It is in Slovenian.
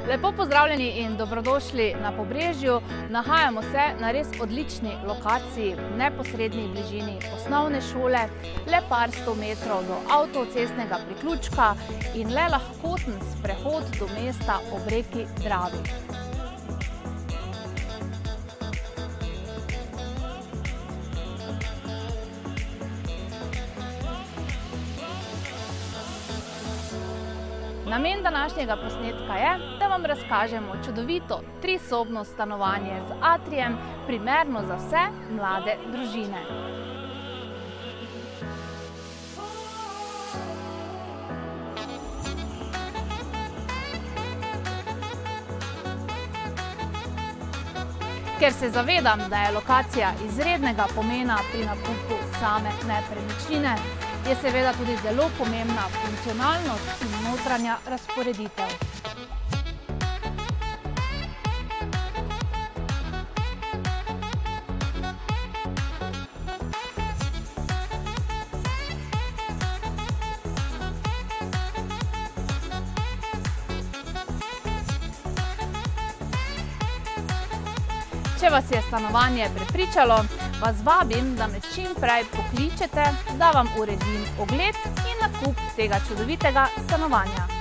Lepo pozdravljeni in dobrodošli na Pobrežju. Nahajamo se na res odlični lokaciji, v neposredni bližini osnovne šole, le par 100 metrov do avtocestnega priključka in le lahkoten sprehod do mesta ob reki Dravi. Namen današnjega posnetka je, da vam razkažemo čudovito trisobno stanovanje z atrijem, primerno za vse mlade družine. Ker se zavedam, da je lokacija izrednega pomena pri nakupu same nepremičnine, je seveda tudi zelo pomembna funkcionalnost in notranja razporeditev. Če vas je stanovanje prepričalo, vas vabim, da me čim prej pokličete, da vam uredim ogled in nakup tega čudovitega stanovanja.